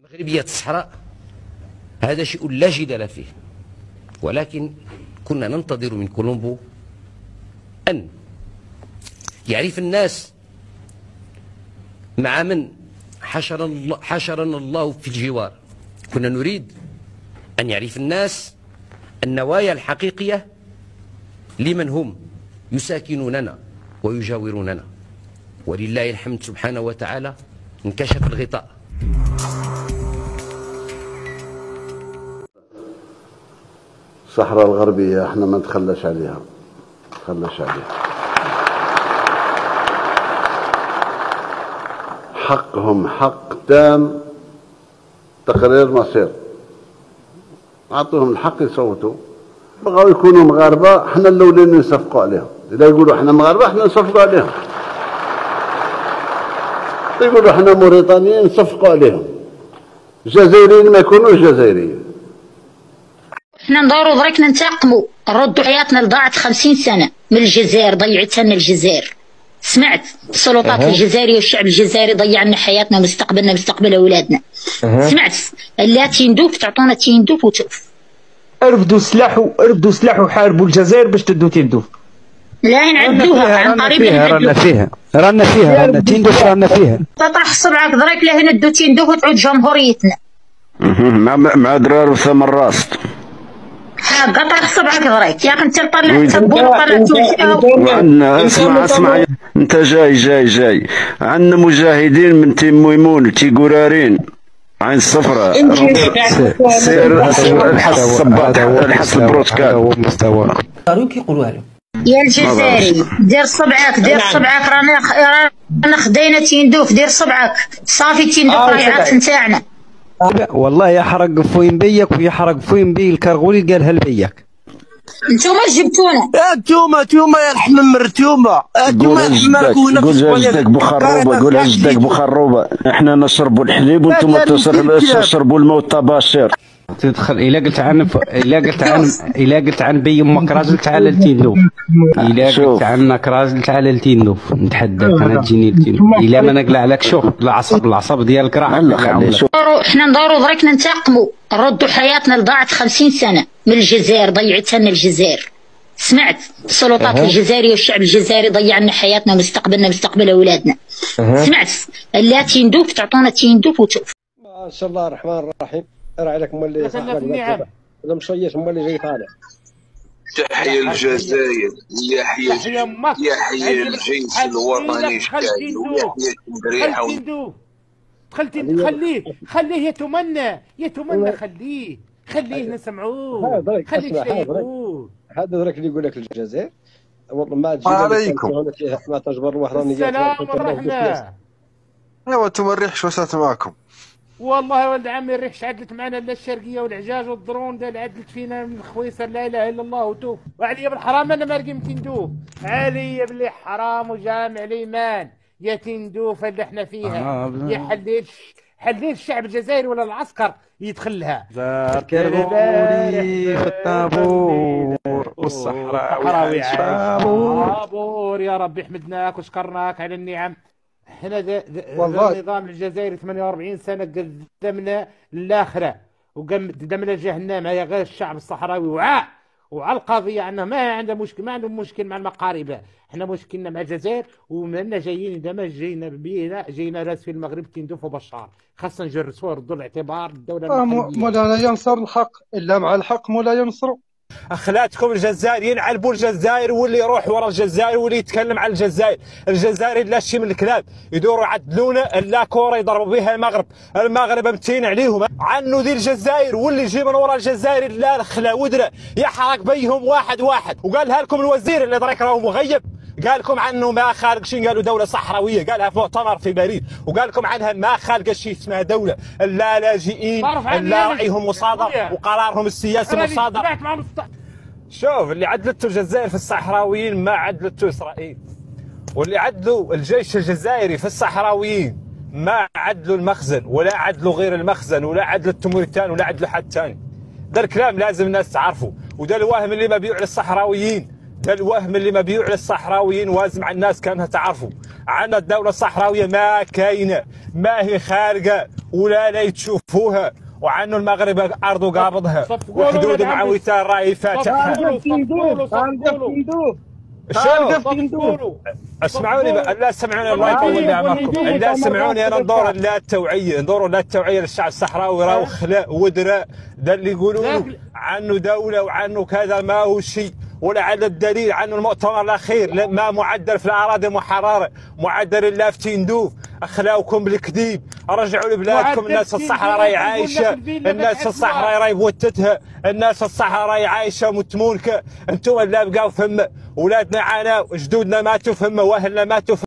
مغربية الصحراء هذا شيء لا جدال فيه، ولكن كنا ننتظر من كولومبو أن يعرف الناس مع من حشرنا الله في الجوار. كنا نريد أن يعرف الناس النوايا الحقيقية لمن هم يساكنوننا ويجاوروننا، ولله الحمد سبحانه وتعالى انكشف الغطاء. الصحراء الغربية احنا ما نتخلاش عليها، حقهم حق تام تقرير مصير، اعطوهم الحق يصوتوا. بغاو يكونوا مغاربة احنا الاولين نصفقوا عليهم، اذا يقولوا احنا مغاربة احنا نصفقوا عليهم، يقولوا احنا موريتانيين نصفقوا عليهم، الجزائريين ما يكونوش جزائريين. احنا ندوروا درك ننتقموا، نردوا حياتنا اللي ضاعت 50 سنة من الجزائر، ضيعتها لنا الجزائر. سمعت السلطات الجزائرية والشعب الجزائري ضيع لنا حياتنا ومستقبلنا مستقبل اولادنا. سمعت لا تندوف تعطونا تندوف وتوف. ارفدوا سلاح وحاربوا الجزائر باش تدوا تندوف. لا نعدوها عن قريب. رانا فيها تندوف رانا فيها. تطرح صبعك درك لا ندو تندوف وتعود جمهوريتنا. مع درار وسام الراس. قطع صبعك دريك يا اخي انت طلعت تبور طلعت. عندنا اسمع انت جاي عندنا مجاهدين من تيم ميمون تيقرارين عين الصفراء سير الحس الصباط الحس البروتكال كيقولوا لهم يا الجزائري دير صبعك رانا خدينا تندوف، دير صبعك صافي تندوف راهي عاد نتاعنا. والله يحرق فوين بيك ويحرق فوين بي الكرغولي قالها لبيك. انتوما جبتونا توما يا الحمر توما حمرك قول جدك بخروبه احنا نشربوا الحليب وانتم تشربوا الموت باشر. تدخل الا قلت عن بي امك راجل تعال لتيندوف، الا قلت عنك راجل تعال لتيندوف نتحداك انا تجيني لتيندوف، الا ما نقلع لك شوف العصب ديالك راه احنا ندوروا درك ننتقموا، نردوا حياتنا اللي ضاعت 50 سنة من الجزائر، ضيعتها لنا الجزائر. سمعت السلطات الجزائرية والشعب الجزائري ضيع لنا حياتنا ومستقبلنا مستقبل اولادنا. سمعت لا تندوف تعطونا تندوف وتوف. ما شاء الله الرحمن الرحيم. راعي لك مولي صاحبك ولا مشيش مولي جاي طالع. تحيا الجزائر، يحيى الجيش الوطني الشعبي، ويحيى التمريحة. خليه يتمنى خليه نسمعوه، خليه يقول. هذا درك اللي يقول لك الجزائر ما تجي عليكم ما تجبر وحده. السلام ورحمة. ايوا انتم الريح شو صارت معاكم؟ والله ولد عمي الريح عدلت معنا الا الشرقيه والعجاج والضرون ده اللي عدلت فينا من الخويصر. لا اله الا الله وتوب. وعلي بالحرام انا ما لقي تندوف، علي بلي حرام وجامع الايمان يا تندوف اللي احنا فيها. يا حليل الشعب الجزائري ولا العسكر يدخلها. كرغولي في الطابور والصحراوي عابور. يا رب حمدناك وشكرناك على النعم. احنا النظام الجزائري 48 سنة قدمنا للآخرة وقدمنا جهنم. هي غير الشعب الصحراوي وعلى القضية أنه ما عنده مشكل، ما عندهم مشكل مع المقاربة. احنا مشكلنا مع الجزائر، ومنا جايين دما جينا راس في المغرب تندوف وبشار. خاصنا نجرسوا وردوا الاعتبار الدولة مولانا ينصر الحق إلا مع الحق مولا ينصروا. اخلاتكم الجزائريين علبوا الجزائر، واللي يروح ورا الجزائر واللي يتكلم على الجزائر لا شي من الكلام يدوروا يعدلونا لا كوره يضربوا بها المغرب متين عليهم. عنوا ذي الجزائر واللي يجي من ورا الجزائر لا الخلا ودره يحرق بيهم واحد وقالها لكم الوزير اللي درك راهو مغيب، قال لكم عنه ما خالق شيء، قالوا دولة صحراوية، قالها في مؤتمر في باريس، وقال لكم عنها ما خالق شيء اسمها دولة، لا لاجئين لا وعيهم مصادر وقرارهم السياسي مصادر. شوف اللي عدلته الجزائر في الصحراويين ما عدلته إسرائيل، واللي عدلوا الجيش الجزائري في الصحراويين ما عدلوا المخزن ولا عدلوا غير المخزن ولا عدلوا التموريتان ولا عدلوا حد ثاني. ده الكلام لازم الناس تعرفوا، وده الوهم اللي مبيوع للصحراويين، ده الوهم اللي مبيوع للصحراويين وازم على الناس كانها تعرفوا. عندنا الدوله الصحراويه ما كاينه، ما هي خارقه ولا لا تشوفوها، وعنو المغرب ارض قابضها وحدود معويتها راهي فاتحها. اسمعوني لا سمعوني الله يطول بعمركم، لا سمعوني انا ندور لا التوعيه، ندور لا التوعيه للشعب الصحراوي، راهو خلاء ودراء ده اللي يقولوا عنه دوله وعنه كذا ما هو شيء، ولعل الدليل عنه المؤتمر الاخير ما معدل في الاراضي محرره، معدل الا في تندوف، اخلاوكم بالكذيب، رجعوا لبلادكم، الناس الصحراء راهي عايشه، الناس الصحراء راهي بوتتها، الناس الصحراء راهي عايشه متمونكه، انتم اللي بقاو فما، ولادنا عانوا، جدودنا ماتوا فما، واهلنا ماتوا